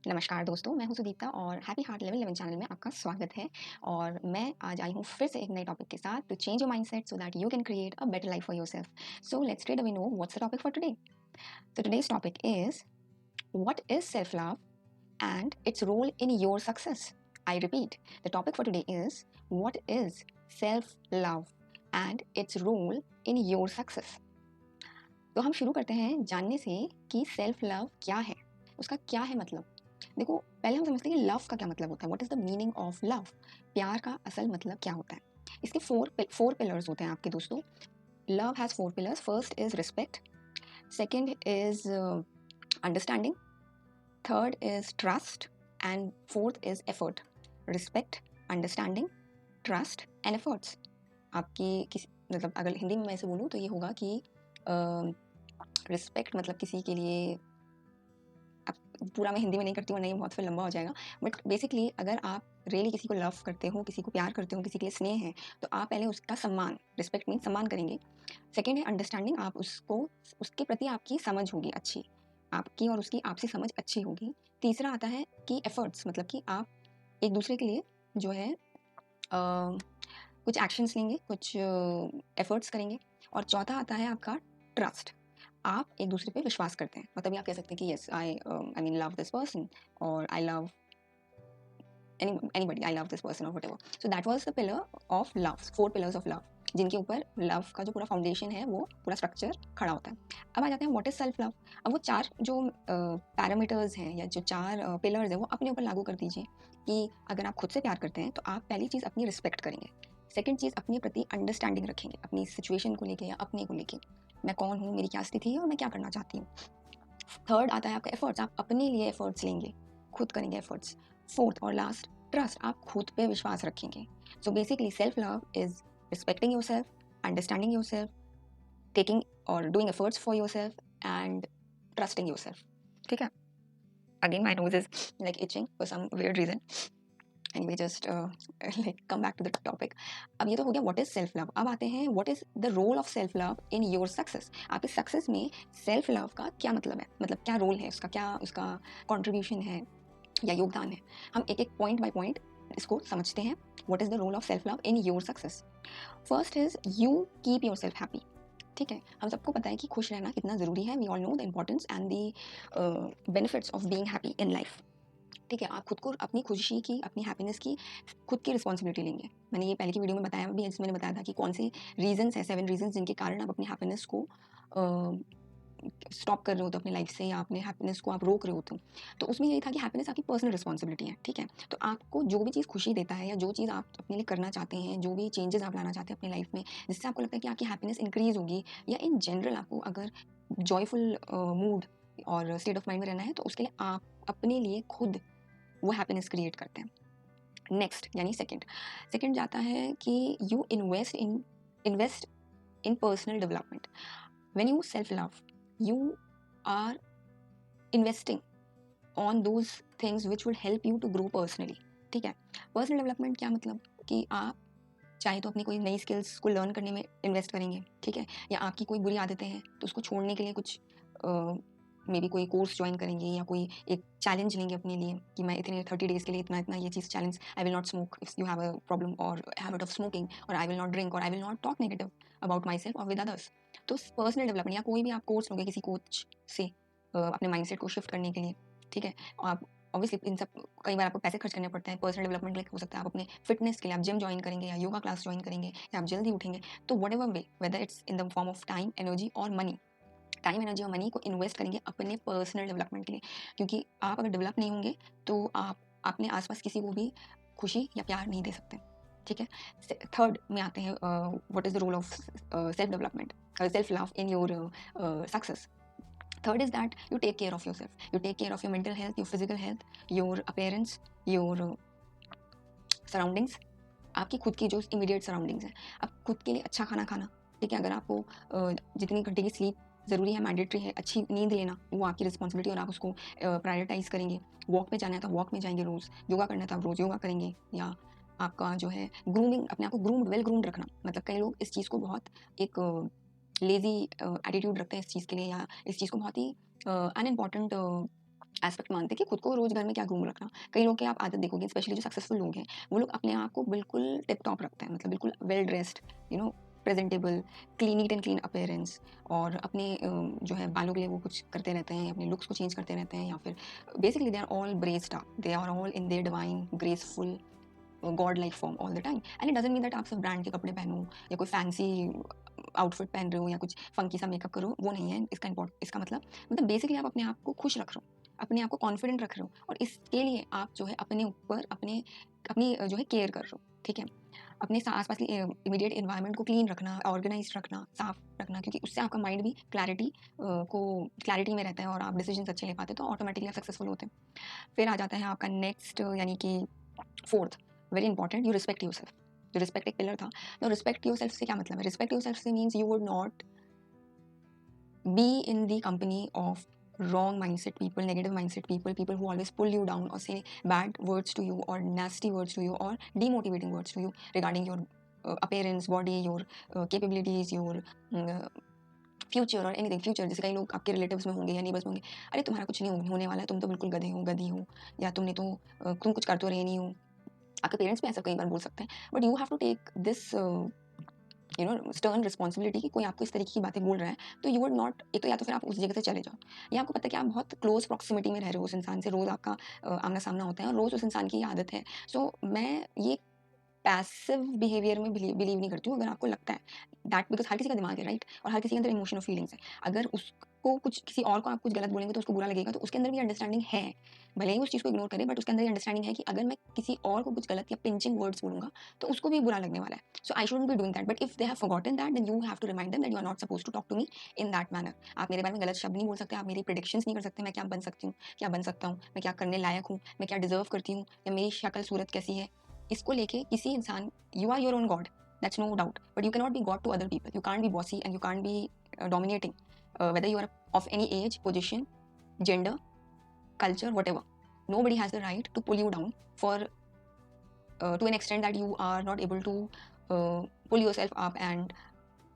नमस्कार दोस्तों, मैं हूं सुदीप्ता और हैप्पी हार्ट लेवल 11 चैनल में आपका स्वागत है। और मैं आज आई हूं फिर से एक नए टॉपिक के साथ to change your mindset so that you can create a better life for yourself. So let's straight away know what's the topic for today. So today's topic is what is self-love and its role in your success. I repeat, the topic for today is what is self-love and its role in your success. तो हम शुरू करते हैं जानने से कि self love क्या है, उसका क्या है मतलब। देखो, पहले हम समझते हैं कि लव का क्या मतलब होता है। What is the meaning of love? प्यार का असल मतलब क्या होता है? इसके फोर पिलर्स होते हैं आपके दोस्तों। Love has four pillars. First is respect, second is understanding, third is trust and fourth is effort. Respect, understanding, trust and efforts. आपकी किसी मतलब अगर हिंदी में मैं ऐसे बोलूँ तो ये होगा कि रिस्पेक्ट मतलब किसी के लिए, अब पूरा मैं हिंदी में नहीं करती हूँ, नहीं बहुत फिर लंबा हो जाएगा, बट बेसिकली अगर आप रियली किसी को लव करते हो, किसी को प्यार करते हो, किसी के लिए स्नेह है, तो आप पहले उसका सम्मान, रिस्पेक्ट मीन सम्मान करेंगे। सेकेंड है अंडरस्टैंडिंग, आप उसको, उसके प्रति आपकी समझ होगी अच्छी, आपकी और उसकी आपसी समझ अच्छी होगी। तीसरा आता है कि एफर्ट्स, मतलब कि आप एक दूसरे के लिए जो है कुछ एक्शंस लेंगे, कुछ एफर्ट्स करेंगे। और चौथा आता है आपका ट्रस्ट, आप एक दूसरे पे विश्वास करते हैं। मतलब ये आप कह सकते हैं कि yes I mean love this person, और I love anybody, I love this person or whatever. So that was the pillar of love, four pillars of love, जिनके ऊपर लव का जो पूरा फाउंडेशन है, वो पूरा स्ट्रक्चर खड़ा होता है। अब आ जाते हैं व्हाट इज सेल्फ लव। अब वो चार जो पैरामीटर्स हैं या जो चार पिलर्स हैं, वो अपने ऊपर लागू कर दीजिए कि अगर आप खुद से प्यार करते हैं तो आप पहली चीज़ अपनी रिस्पेक्ट करेंगे। सेकंड चीज़, अपने प्रति अंडरस्टैंडिंग रखेंगे, अपनी सिचुएशन को लेके या अपने को लेके, मैं कौन हूँ, मेरी क्या स्थिति है और मैं क्या करना चाहती हूँ। थर्ड आता है आपका एफर्ट्स, आप अपने लिए एफर्ट्स लेंगे, खुद करेंगे एफर्ट्स। फोर्थ और लास्ट, ट्रस्ट, आप खुद पे विश्वास रखेंगे। So basically self love is respecting yourself, understanding yourself, taking और doing efforts for yourself and trusting yourself. ठीक है? Again my nose is like itching for some weird reason. Anyway, just like come back to the topic. अब ये तो हो गया what is self love. अब आते हैं what is the role of self love in your success. आपके success में सेल्फ लव का क्या मतलब है, मतलब क्या रोल है उसका, क्या उसका कंट्रीब्यूशन है या योगदान है। हम एक एक पॉइंट बाय पॉइंट इसको समझते हैं। What is the role of self love in your success? First is you keep your self happy. ठीक है, हम सबको पता है कि खुश रहना कितना ज़रूरी है। We all know the importance and the benefits of being happy in life. ठीक है, आप खुद को अपनी खुशी की, अपनी हैप्पीनेस की खुद की रिस्पॉन्सिबिलिटी लेंगे। मैंने ये पहले की वीडियो में बताया भी, इसमें मैंने बताया था कि कौन से रीजंस हैं, 7 रीजंस जिनके कारण आप अपनी हैप्पीनेस को स्टॉप कर रहे होते हो अपनी लाइफ से, या अपने हैप्पीनेस को आप रोक रहे होते हो। तो उसमें यही था कि हैप्पीनेस आपकी पर्सनल रिस्पॉन्सिबिलिटी है। ठीक है, तो आपको जो भी चीज़ खुशी देता है या जो चीज़ आप अपने लिए करना चाहते हैं, जो भी चेंजेस आप लाना चाहते हैं अपनी लाइफ में, जिससे आपको लगता है कि आपकी हैप्पीनेस इंक्रीज होगी, या इन जनरल आपको अगर जॉयफुल मूड और स्टेट ऑफ माइंड में रहना है, तो उसके लिए आप अपने लिए खुद वो हैप्पीनेस क्रिएट करते हैं। नेक्स्ट यानी सेकंड जाता है कि you invest in personal development. When you self love, you are investing on those things which will help you to grow personally. ठीक है, पर्सनल डेवलपमेंट क्या मतलब कि आप चाहे तो अपनी कोई नई स्किल्स को लर्न करने में इन्वेस्ट करेंगे। ठीक है, या आपकी कोई बुरी आदतें हैं तो उसको छोड़ने के लिए कुछ मे बी कोई कोर्स ज्वाइन करेंगे, या कोई एक चैलेंज लेंगे अपने लिए कि मैं इतने 30 डेज़ के लिए इतना इतना ये चीज़ challenge, I will not smoke if you have a problem और हैबिट ऑफ स्मोकिंग, और आई विल नॉट ड्रिंक, और I will not talk negative about my self और विद अदर्स। तो पर्सनल डेवलपमेंट, या कोई भी आप कोर्स लोगे किसी कोच से अपने माइंडसेट को शिफ्ट करने के लिए। ठीक है, आप ऑब्वियसली इन सब कई बार आपको पैसे खर्च करने पड़ते हैं। पर्सनल डेवलपमेंट लाइक हो सकता है आप अपने फिटनेस के लिए आप जिम ज्वाइन करेंगे या योगा क्लास ज्वाइन करेंगे, या आप जल्दी उठेंगे। तो what ever way, whether it's in the form of time, energy और मनी, टाइम एनर्जी और मनी को इन्वेस्ट करेंगे अपने पर्सनल डेवलपमेंट के लिए। क्योंकि आप अगर डेवलप नहीं होंगे तो आप अपने आसपास किसी को भी खुशी या प्यार नहीं दे सकते। ठीक है, थर्ड में आते हैं what is the role of self development, self love in your success. Third is that you take care of yourself. You take care of your mental health, your physical health, your appearance, your surroundings. आपकी खुद की जो immediate surroundings हैं, अब खुद के लिए अच्छा खाना खाना। ठीक है, अगर आपको जितनी घंटे की स्लीप ज़रूरी है, मैंडेटरी है, अच्छी नींद लेना वो आपकी रिस्पॉन्सिबिलिटी, और आप उसको प्रायोरिटाइज करेंगे। वॉक पे जाना है तो वॉक में जाएंगे रोज़, योगा करना है तो आप रोज़ योगा करेंगे। या आपका जो है ग्रूमिंग, अपने आप को ग्रूम्ड, वेल ग्रूम्ड रखना। मतलब कई लोग इस चीज़ को बहुत एक लेज़ी एटीट्यूड रखते हैं इस चीज़ के लिए, या इस चीज़ को बहुत ही अनइम्पॉर्टेंट एस्पेक्ट मानते हैं कि खुद को रोज़ घर में क्या ग्रूम रखना। कई लोग की आप आदत देखोगे, स्पेशली जो सक्सेसफुल लोग हैं, वो लोग अपने आप को बिल्कुल टिप टॉप रखते हैं, मतलब बिल्कुल well dressed, you know, presentable, clean, neat and clean appearance, और अपने जो है बालों के लिए वो कुछ करते रहते हैं, अपने लुक्स को चेंज करते रहते हैं, या फिर basically they are all braced up, they are all in their divine graceful god like form all the time. And it doesn't mean that आप सब ब्रांड के कपड़े पहनो या कोई फैंसी आउटफिट पहन रहे हो या कुछ फंकी सा मेकअप करो, वो नहीं है इसका मतलब बेसिकली आप अपने आप को खुश रख रहे हो, अपने आप को कॉन्फिडेंट रख रहे हो, और इसके लिए आप जो है अपने ऊपर अपनी जो है केयर कर रहे हो, ठीक है। अपने आसपास की इमीडिएट इन्वायरमेंट को क्लीन रखना, ऑर्गेनाइज रखना, साफ रखना, क्योंकि उससे आपका माइंड भी क्लैरिटी में रहता है और आप डिसीजन अच्छे ले पाते हैं, तो ऑटोमेटिकली आप सक्सेसफुल होते हैं। फिर आ जाता है आपका नेक्स्ट, यानी कि fourth, very important, you respect your self. जो रिस्पेक्ट एक पिलर था, तो रिस्पेक्ट योर सेल्फ से क्या मतलब है? रिस्पेक्ट योर सेल्फ से means you would not be in the company of wrong mindset people, negative mindset people who always pull you down or say bad words to you or nasty words to you or demotivating words to you regarding your appearance, body, your capabilities, your future और anything future. जैसे कई लोग आपके relatives में होंगे या neighbours में होंगे, अरे तुम्हारा कुछ नहीं होने वाला है, तुम तो बिल्कुल गधे हो, गधी हो, या तुम कुछ कर तो रहे नहीं हो। आपके पेरेंट्स भी ऐसा कई बार बोल सकते हैं, but you have to take this stern responsibility कि कोई आपको इस तरीके की बातें बोल रहा है, तो यू वुड नॉट, एक तो या तो फिर आप उस जगह से चले जाओ, या आपको पता है कि आप बहुत क्लोज प्रॉक्सिमिटी में रह रहे हो उस इंसान से, रोज़ आपका आमना सामना होता है और रोज़ उस इंसान की आदत है। सो मैं ये पैसिव बिहेवियर में बिलीव नहीं करती हूँ। अगर आपको लगता है दैट, बिकॉज हर किसी का दिमाग है, राइट, और हर किसी के अंदर इमोशन और फीलिंग्स है। अगर उसको कुछ, किसी और को आप कुछ गलत बोलेंगे तो उसको बुरा लगेगा, तो उसके अंदर भी अंडरस्टैंडिंग है, भले ही उस चीज़ को इग्नोर करे, बट उसके अंदर अंडरस्टैंडिंग है कि अगर मैं किसी और को कुछ गलत या पिंचिंग वर्ड्स बोलूंगा तो उसको भी बुरा लगने वाला है। So I shouldn't be doing that, but if they have forgotten that, then you have to remind them that you are not supposed to talk to me in that manner. आप मेरे बारे में गलत शब्द नहीं बोल सकते, आप मेरी प्रेडिक्शंस नहीं कर सकते, मैं क्या बन सकती हूँ, क्या बन सकता हूँ, मैं क्या करने लायक हूँ, मैं क्या डिजर्व करती हूँ, या मेरी शक्ल सूरत कैसी है। इसको लेके किसी इंसान, you are your own god, that's no doubt, but you cannot be god to other people. You can't be bossy and you can't be dominating, whether you are of any age, position, gender, culture, whatever. Nobody has the right to pull you down for to an extent that you are not able to pull yourself up and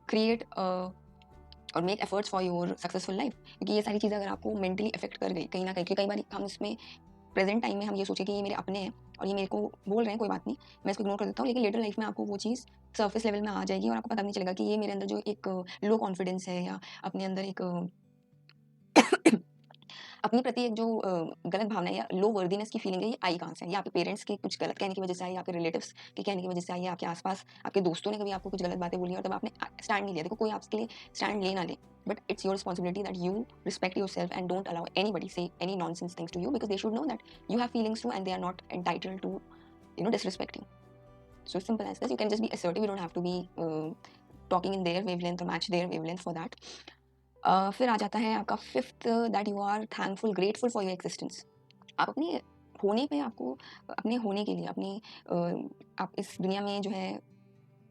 create और make efforts for your successful life. क्योंकि ये सारी चीज़ें अगर आपको mentally affect कर गई कहीं ना कहीं, क्योंकि कई बार हम इसमें प्रेजेंट टाइम में हम ये सोचे कि ये मेरे अपने हैं और ये मेरे को बोल रहे हैं, कोई बात नहीं, मैं इसको इग्नोर कर देता हूँ, लेकिन लेटर लाइफ में आपको वो चीज़ सर्फेस लेवल में आ जाएगी और आपको पता नहीं चलेगा कि ये मेरे अंदर जो एक लो कॉन्फिडेंस है, या अपने अंदर एक अपने प्रति एक जो गलत भावना है या लो वर्दीनेस की फीलिंग है, ये आई कहाँ से है? ये आपके पेरेंट्स के कुछ गलत कहने की वजह से आई, आपके रिलेटिव्स के कहने की वजह से आई, आपके आसपास आपके दोस्तों ने कभी आपको कुछ गलत बातें बोली और तब आपने स्टैंड नहीं लिया। देखो, कोई आपके लिए स्टैंड ले ना ले, but it's your responsibility that you respect yourself and don't allow anybody say any nonsense things to you, because they should know that you have feelings too and they are not entitled to, disrespect you. So it's simple as this. You can just be assertive, you don't have to be talking in their wavelength or match their wavelength for that. फिर आ जाता है आपका fifth, that you are thankful, grateful for your existence. आप अपने होने पे, आपको अपने होने के लिए, आप इस दुनिया में जो है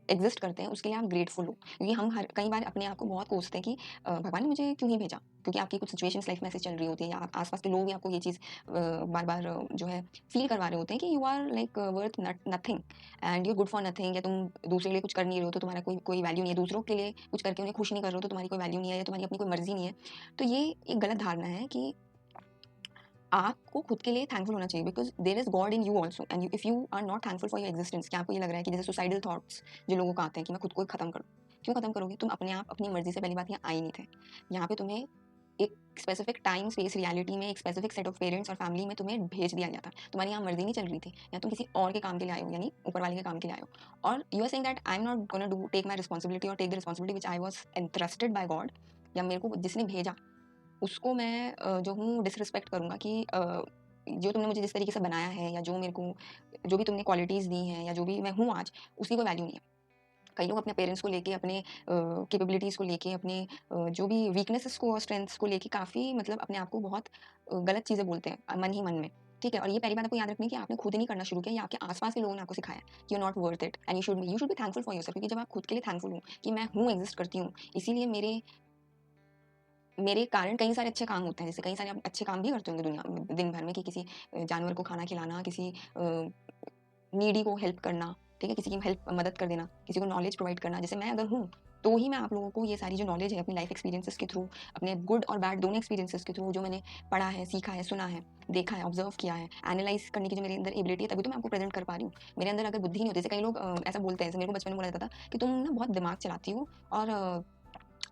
एग्जिस्ट करते हैं, उसके लिए आप ग्रेटफुल हो। क्योंकि हम कई बार अपने आप को बहुत कोसते हैं कि भगवान ने मुझे क्यों नहीं भेजा, क्योंकि आपकी कुछ सिचुएशंस लाइफ में ऐसे चल रही होती है, या आसपास के लोग भी आपको ये चीज़ बार बार जो है फील करवा रहे होते हैं कि you are like worth nothing and you good for nothing, या तुम दूसरे के लिए कुछ कर नहीं रहे हो तो तुम्हारा कोई वैल्यू नहीं है, दूसरों के लिए कुछ करके उन्हें खुश नहीं कर रहे हो तो तुम्हारी कोई वैल्यू नहीं है, या तुम्हारी अपनी कोई मर्जी नहीं है। तो ये एक गलत धारणा है कि आपको खुद के लिए थैंकफुल होना चाहिए, because there is god in you also, and if you are not thankful for your existence, क्या आपको ये लग रहा है कि जैसे सुसाइडल थॉट्स जो लोगों को आते हैं कि मैं खुद को खत्म करूँ, क्यों खत्म करोगे? तुम अपने आप अपनी मर्जी से पहली बात यहाँ आए नहीं थे। यहाँ पे तुम्हें एक स्पेसिफिक टाइम स्पेस रियलिटी में, एक स्पेसिफिक सेट ऑफ पेरेंट्स और फैमिली में तुम्हें भेज दिया गया था। तुम्हारी यहाँ मर्जी नहीं चल रही थी, या तुम किसी और के काम के लिए आए हो, यानी ऊपर वाले के काम के लिए आए हो, और you are saying that I am not gonna do take my responsibility और take the responsibility which I was entrusted by God, या मेरे को जिसने भेजा उसको मैं जो हूँ डिसरिस्पेक्ट करूँगा कि जो तुमने मुझे जिस तरीके से बनाया है, या जो मेरे को जो भी तुमने क्वालिटीज़ दी हैं, या जो भी मैं हूँ आज, उसकी कोई वैल्यू नहीं है। कई लोग अपने पेरेंट्स को लेके, अपने कैपेबिलिटीज़ को लेके, अपने जो भी वीकनेसेस को और स्ट्रेंथ्स को लेके काफ़ी, मतलब अपने आप को बहुत गलत चीज़ें बोलते हैं मन ही मन में, ठीक है। और ये पहली बात आपको याद रखनी है कि आपने खुद ही नहीं करना शुरू किया, या आपके आसपास के लोगों ने आपको सिखाया कि you are not worth it and you should be thankful for yourself. क्योंकि जब आप खुद के लिए थैंकफुल हो कि मैं हूँ, एग्जिस्ट करती हूँ, इसीलिए मेरे कारण कई सारे अच्छे काम होते हैं। जैसे कई सारे आप अच्छे काम भी करते होंगे दुनिया में दिन भर में, कि किसी जानवर को खाना खिलाना, किसी नीडी को हेल्प करना, ठीक है, किसी की मदद कर देना, किसी को नॉलेज प्रोवाइड करना। जैसे मैं अगर हूँ तो ही मैं आप लोगों को ये सारी जो नॉलेज है अपनी लाइफ एक्सपीरियंसेस के थ्रू, अपने गुड और बैड दोनों एक्सपीरियंसेस के थ्रू, जो मैंने पढ़ा है, सीखा है, सुना है, देखा है, ऑब्जर्व किया है, एनालाइज करने की जो मेरे अंदर एबिलिटी है, तभी तो मैं आपको प्रेजेंट कर पा रही हूँ। मेरे अंदर अगर बुद्धि नहीं होती, जैसे कई लोग ऐसा बोलते हैं, जैसे मेरे को बचपन में बोला जाता था कि तुम ना बहुत दिमाग चलाती हो और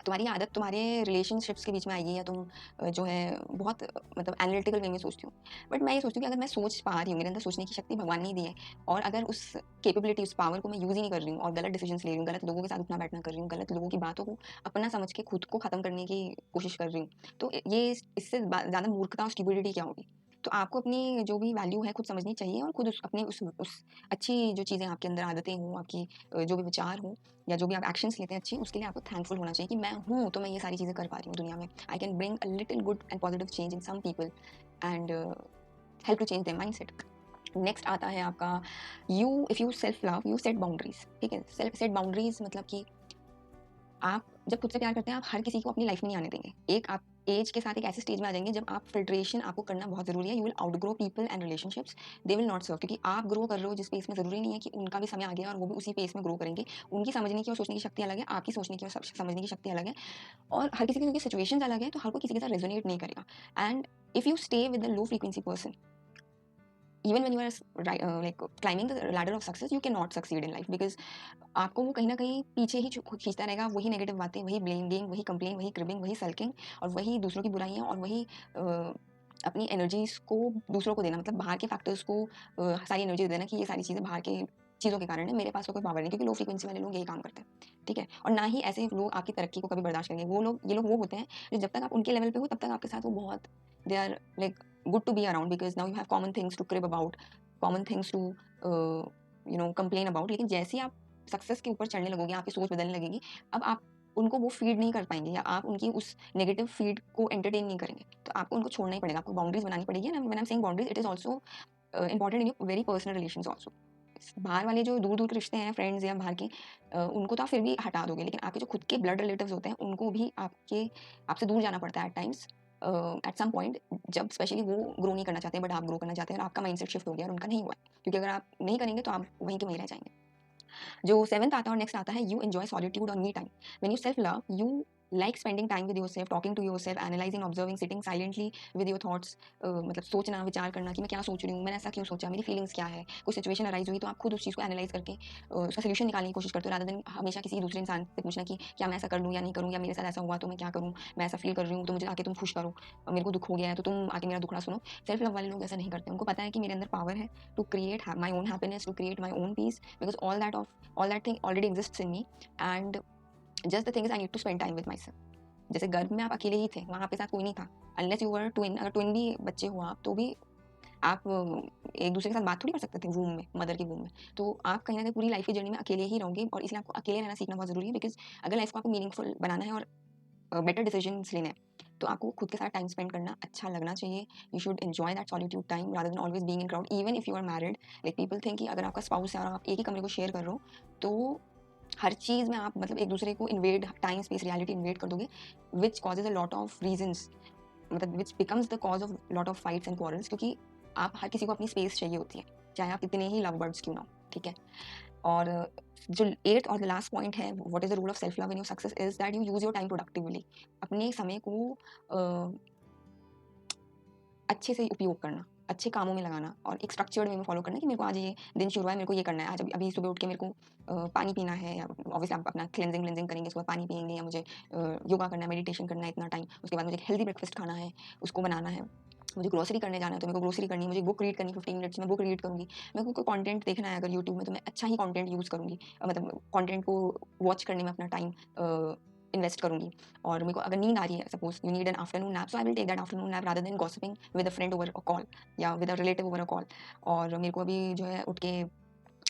तुम्हारी आदत तुम्हारे रिलेशनशिप्स के बीच में आएगी, या तुम जो है बहुत मतलब एनालिटिकल वे में सोचती हो। बट मैं ये सोचती हूँ कि अगर मैं सोच पा रही हूँ, मेरे अंदर सोचने की शक्ति भगवान ने ही दी है, और अगर उस कैपेबिलिटी, उस पावर को मैं यूज़ ही नहीं कर रही हूँ और गलत डिसीजंस ले रही हूँ, गलत लोगों के साथ उठना बैठना कर रही हूँ, गलत लोगों की बातों को अपना समझ के खुद को ख़त्म करने की कोशिश कर रही हूँ, तो ये इससे ज़्यादा मूर्खता और स्टुपिडिटी क्या होगी। तो आपको अपनी जो भी वैल्यू है खुद समझनी चाहिए, और खुद अपने उस अच्छी जो चीज़ें आपके अंदर आदतें हों, आपकी जो भी विचार हो, या जो भी आप एक्शंस लेते हैं अच्छी, उसके लिए आपको थैंकफुल होना चाहिए कि मैं हूँ तो मैं ये सारी चीज़ें कर पा रही हूँ दुनिया में। I can bring a little good and positive change in some people and help to change their mindset. Next आता है आपका, you if you self love you set boundaries. ठीक है, सेल्फ सेट बाउंड्रीज मतलब कि आप जब खुद से प्यार करते हैं, आप हर किसी को अपनी लाइफ में नहीं आने देंगे। एक आप एज के साथ एक ऐसे स्टेज में आ जाएंगे जब आप फिल्ट्रेशन आपको करना बहुत ज़रूरी है। You will outgrow people and relationships, they will not serve, क्योंकि आप ग्रो कर रहे हो जिस पेस में, ज़रूरी नहीं है कि उनका भी समय आ गया और वो भी उसी पेस में ग्रो करेंगे। उनकी समझने की और सोचने की शक्ति अलग है, आपकी सोचने की और समझने की शक्ति अलग है, और हर किसी की क्योंकि सिचुएशंस अलग है, तो हर कोई किसी के साथ रेजोनेट नहीं करेगा। And if you stay with the low frequency person, even when you are like climbing the ladder of success, you cannot succeed in life, because आपको वो कहीं ना कहीं पीछे ही खींचता रहेगा। वही नेगेटिव बातें, वही ब्लेम गेम, वही कंप्लेन, वही क्रिबिंग, वही सल्किंग, और वही दूसरों की बुराइयां, और वही अपनी एनर्जीज को दूसरों को देना, मतलब बाहर के फैक्टर्स को सारी एनर्जी देना कि ये सारी चीज़ें बाहर के चीज़ों के कारण है, मेरे पास तो कोई पावर नहीं, क्योंकि लो फ्रीक्वेंसी वाले लोग यही काम करते हैं। ठीक है, और ना ही ऐसे लोग आपकी तरक्की को कभी बर्दाश्त करेंगे। ये लोग वो होते हैं जो जब तक आप उनके लेवल पे हो तब तक आपके साथ वो बहुत, they are like good to be around, because now you have common things to crib about, common things to complain about. लेकिन जैसे ही आप सक्सेस के ऊपर चढ़ने लगोगे, आपकी सोच बदलने लगेगी, अब आप उनको वो फीड नहीं कर पाएंगे, या आप उनकी उस नेगेटिव फीड को एंटरटेन नहीं करेंगे, तो आपको उनको छोड़ना ही पड़ेगा, आपको बाउंड्रीज बनानी पड़ेगी। And when I am saying boundaries, it is also important in your very personal relations also. बाहर वाले जो दूर दूर के रिश्ते हैं, फ्रेंड्स या बाहर के, उनको तो आप फिर भी हटा दोगे, लेकिन आपके जो खुद के ब्लड रिलेटिव्स होते हैं, उनको भी आपसे दूर जाना पड़ता है at times, at some point, जब स्पेशली वो ग्रो नहीं करना चाहते हैं, बट आप ग्रो करना चाहते हैं, और आपका माइंडसेट शिफ्ट हो गया और उनका नहीं हुआ है, क्योंकि अगर आप नहीं करेंगे तो आप वहीं के वहीं रह जाएंगे। जो सेवंथ आता है और नेक्स्ट आता है, यू एंजॉय सॉलिट्यूड और me time. When you self love, you like spending time with yourself, talking to yourself, analysing, observing, sitting silently with your thoughts. मतलब सोचना, विचार करना कि मैं क्या सोच रही हूँ, मैंने ऐसा क्यों सोचा, मेरी फीलिंग्स क्या है, कोई सिचुएशन अराइज हुई तो आप खुद उस चीज़ को एनालाइज करके उसका सोल्यूशन निकालने की कोशिश करते हो, रादर देन हमेशा किसी दूसरे इंसान से पूछना कि क्या मैं ऐसा कर लूँ या नहीं करूँ, या मेरे साथ ऐसा हुआ तो मैं क्या करूँ, मैं ऐसा फील कर रही हूँ तो मुझे आके तुम खुश करो, और मेरे को दुख हो गया है तो तुम आके मेरा दुखड़ा सुनो। सेल्फ लव वाले लोग ऐसा नहीं करते, उनको पता है कि मेरे अंदर पावर है to create my own happiness, to create my own peace, because all that thing already exists in me, and just the thing is I need to spend time with myself. जैसे गर्भ में आप अकेले ही थे, वहाँ आपके साथ कोई नहीं था, अनलेस यू वर ट्विन। अगर ट्विन भी बच्चे हो आप, तो भी आप एक दूसरे के साथ बात थोड़ी कर सकते थे वूम में, मदर के वूम में। तो आप कहीं ना कहीं पूरी लाइफ की जर्नी में अकेले ही रहोगे, और इसलिए आपको अकेले रहना सीखना बहुत जरूरी है, बिकॉज अगर लाइफ को आपको मीनिंगफुल बनाना है और बेटर डिसीजंस लेने हैं, तो आपको खुद के साथ टाइम स्पेंड करना अच्छा लगना चाहिए। You should enjoy that solitude time rather than always being in crowd, even if you are married. Like people think कि अगर आपका स्पाउस है और आप एक ही कमरे को शेयर कर रहे हो, तो हर चीज़ में आप मतलब एक दूसरे को invade, time space reality invade कर दोगे, which causes a lot of reasons, मतलब which becomes the cause of lot of fights and quarrels, क्योंकि आप हर किसी को अपनी स्पेस चाहिए होती है, चाहे आप कितने ही लव बर्ड्स क्यों ना हो। ठीक है, और जो एट्थ और द लास्ट पॉइंट है, what is the rule of self love in your success, is that you use your time productively. अपने समय को अच्छे से उपयोग करना, अच्छे कामों में लगाना, और एक स्ट्रक्चर्ड वे में फॉलो करना कि मेरे को आज ये दिन शुरू हुआ है, मेरे को ये करना है, आज अभी सुबह उठ के मेरे को पानी पीना है, या ऑब्वियसली आप अपना क्लेंजिंग करेंगे, उसके बाद पानी पियेंगे, या मुझे योगा करना है, मेडिटेशन करना है इतना टाइम, उसके बाद मुझे हेल्दी ब्रेकफास्ट खाना है, उसको बनाना है, मुझे ग्रोसरी करने जाना है तो मेरे को ग्रोसरी करनी है, मुझे बुक रीड करनी 15 मिनट्स में बुक रीड करूँगी, मेरे को कोई कंटेंट देखना है अगर यूट्यूब में, तो मैं अच्छा ही कंटेंट यूज़ करूँगी, मतलब कंटेंट को वॉच करने में अपना टाइम इन्वेस्ट करूँगी। और मेरे को अगर नींद आ रही है, suppose you need an afternoon nap, so I will take that afternoon nap rather than gossiping with a friend over a call, या with a relative over a call. और मेरे को अभी जो है उठ के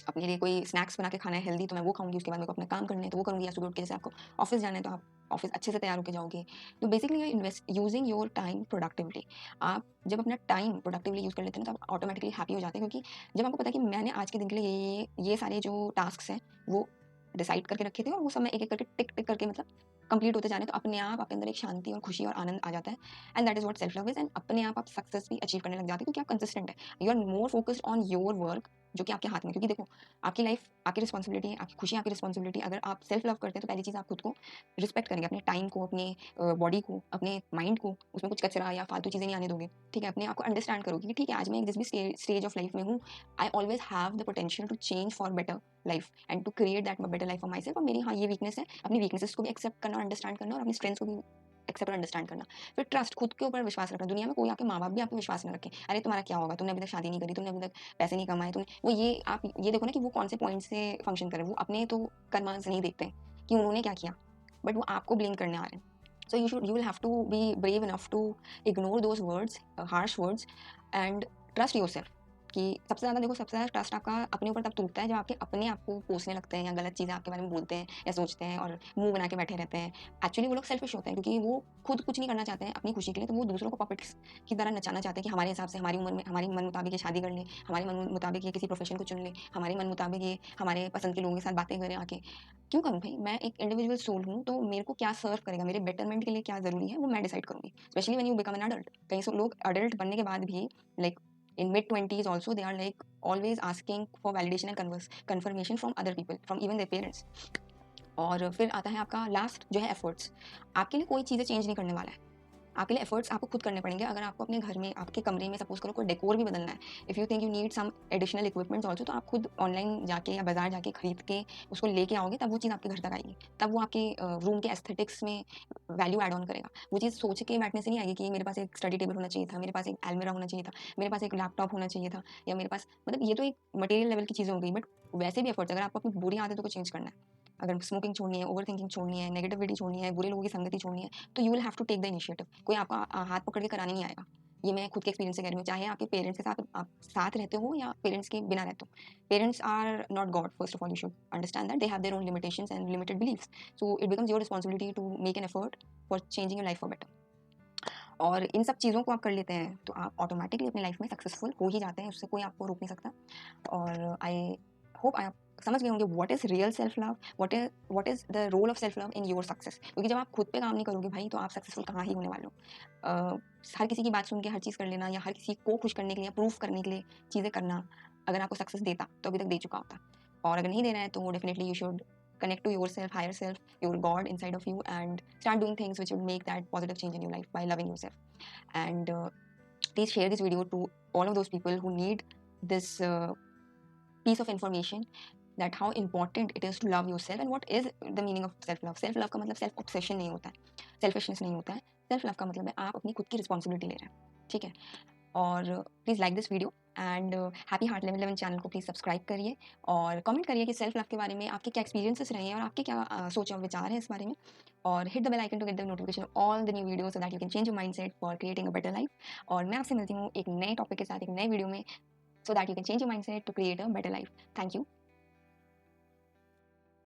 अपने लिए कोई स्नैक्स बना के खाना है हेल्दी, तो मैं वो खाऊंगी, उसके बाद मेरे को अपने काम करने हैं तो वो करूँगी, या सुबह उठ के जैसे आपको ऑफिस जाना है तो आप ऑफिस अच्छे से तैयार होकर जाओगे। तो basically invest using your time productively. आप जब अपना टाइम प्रोडक्टिवली यूज़ कर लेते हैं ना, तो आप ऑटोमेटिकली हैप्पी हो जाते हैं, क्योंकि जब आपको पता है कि मैंने आज के दिन के लिए ये सारे जो टास्क हैं वो डिसाइड करके रखे थे, और वो सब मैं एक एक करके टिक टिक करके मतलब कंप्लीट होते जाने, तो अपने आप आपके अंदर एक शांति और खुशी और आनंद आ जाता है। And that is what self love is, and अपने आप सक्सेस भी अचीव करने लग जाते हैं, क्योंकि आप कंसिस्टेंट है, you are more focused on your work जो कि आपके हाथ में, क्योंकि देखो आपकी लाइफ आपकी रिस्पॉन्सिबिलिटी है, आपकी खुशी आपकी रिस्पॉन्सिबिलिटी। अगर आप सेल्फ लव करते हैं तो पहली चीज़ आप खुद को रिस्पेक्ट करेंगे, अपने टाइम को, अपने बॉडी को, अपने माइंड को, उसमें कुछ कचरा या फालतू चीज़ें नहीं आने दोगे, ठीक है। अपने आप को अंडरस्टैंड करोगे कि ठीक है, आज मैं जिस भी स्टेज ऑफ लाइफ में हूँ, I always have the potential to change for better life and to create that better life for my self. और मेरी हाँ ये वीकनेस है, अपनी वीकनेसेस को भी एक्सेप्ट करना, अंडरस्टैंड करना, और अपनी स्ट्रेंथ्स को भी एक्सेप्ट और अंडरस्टैंड करना। फिर ट्रस्ट, खुद के ऊपर विश्वास रखना। दुनिया में कोई आपके माँ बाप भी आप पे विश्वास ना रखें, अरे तुम्हारा क्या होगा, तुमने अभी तक शादी नहीं करी, तुमने अभी तक पैसे नहीं कमाए, तुमने वो ये आप ये देखो ना कि वो कौन से पॉइंट से फंक्शन कर रहे हैं। वो अपने तो कर्मांस नहीं देखते कि उन्होंने क्या किया, बट वो आपको ब्लेम करने आ रहे हैं। So you will have to be brave enough to ignore those words, harsh words, and trust yourself. कि सबसे ज़्यादा देखो, सबसे ज़्यादा ट्रस्ट आपका अपने ऊपर तब टूटता है जब आपके अपने आप को कोसने लगते हैं या गलत चीज़ें आपके बारे में बोलते हैं या सोचते हैं और मुंह बना के बैठे रहते हैं। एक्चुअली वो लोग सेल्फिश होते हैं, क्योंकि वो खुद कुछ नहीं करना चाहते हैं अपनी खुशी के लिए, तो वो दूसरों को पपेट्स की तरह नचाना चाहते हैं कि हमारे हिसाब से, हमारी उम्र में, हमारे मन मुताबिक ये शादी कर ले, हमारे मन मुताबिक ये किसी प्रोफेशन को चुन ले, हमारे मन मुताबिक ये हमारे पसंद के लोगों के साथ बातें करें आके। क्यों करूँ भाई, मैं एक इंडिविजुअल सोल हूँ, तो मेरे को क्या सर्व करेगा, मेरे बेटरमेंट के लिए क्या ज़रूरी है, वो मैं डिसाइड करूँगी। Specially when you become an adult. कई लोग अडल्ट बनने के बाद भी, like in mid 20s also, they are like always asking for validation and confirmation from other people, from even their parents. और फिर आता है आपका लास्ट जो है एफर्ट्स। आपके लिए कोई चीज़ें चेंज नहीं करने वाला है, आपके लिए एफर्ट्स आपको खुद करने पड़ेंगे। अगर आपको अपने घर में, आपके कमरे में सपोज करो कोई डेकोर भी बदलना है, if you think you need some additional equipments also, तो आप खुद ऑनलाइन जाके या बाजार जाके खरीद के उसको लेके आओगे, तब वो चीज़ आपके घर तक आएगी, तब वो आपके रूम के एस्थेटिक्स में वैल्यू एड ऑन करेगा। वो चीज़ सोच के बैठने से नहीं आएगी कि मेरे पास एक स्टडी टेबल होना चाहिए था, मेरे पास एक अलमीरा होना चाहिए था, मेरे पास एक लैपटॉप होना चाहिए था, या मेरे पास, मतलब ये तो एक मटेरियल लेवल की चीज़ें हो गई। बट वैसे भी एफर्ट्स, अगर आपको अपनी बुरी आदतों को चेंज करना है, अगर स्मोकिंग छोड़नी है, ओवर थिंकिंग छोड़नी है, नेगेटिविटी छोड़नी है, बुरे लोगों की संगति छोड़नी है, तो you will have to take the initiative. कोई आपका हाथ पकड़ के कराने नहीं आएगा। ये मैं खुद के एक्सपीरियंस से कह रही हूँ, चाहे आपके पेरेंट्स के साथ आप साथ रहते हो या पेरेंट्स के बिना रहते हो। Parents are not god, first of all you should understand that they have their own limitations and limited beliefs. So it becomes your responsibility to make an effort for changing your life for better. और इन सब चीज़ों को आप कर लेते हैं तो आप ऑटोमेटिकली अपनी लाइफ में सक्सेसफुल हो ही जाते हैं, उससे कोई आपको रोक नहीं सकता। और आई होप आप समझ गए होंगे what is real self love, what is the role of self love in your success. क्योंकि जब आप खुद पे काम नहीं करोगे भाई, तो आप सक्सेसफुल कहाँ ही होने वाले हो। हर किसी की बात सुन के हर चीज़ कर लेना, या हर किसी को खुश करने के लिए, प्रूफ करने के लिए चीज़ें करना, अगर आपको सक्सेस देता तो अभी तक दे चुका होता। और अगर नहीं दे रहा है तो definitely you should connect to yourself, higher self, your God inside of you, and start doing things which will make that positive change in your life by loving yourself. And please share this video to all of those people who need this piece of information, that how important it is to love yourself and what is the meaning of self love. Self love का मतलब self obsession नहीं होता है, selfishness नहीं होता है। Self love का मतलब है आप अपनी खुद की रिस्पॉन्सिबिलिटी ले रहे हैं, ठीक है। और please like this video and happy heart 1111 channel को प्लीज़ सब्सक्राइब करिए, और कमेंट करिए कि सेल्फ लव के बारे में आपके क्या एक्सपीरियंसेस रहे हैं और आपके क्या सोच और विचार हैं इस बारे में। और hit the bell icon to get the notification of all the new video, so that you can change your mindset for creating a better life. और मैं आपसे मिलती हूँ एक नए टॉपिक के साथ, एक नए वीडियो में, so that you can change your mindset to create a better life. Thank you.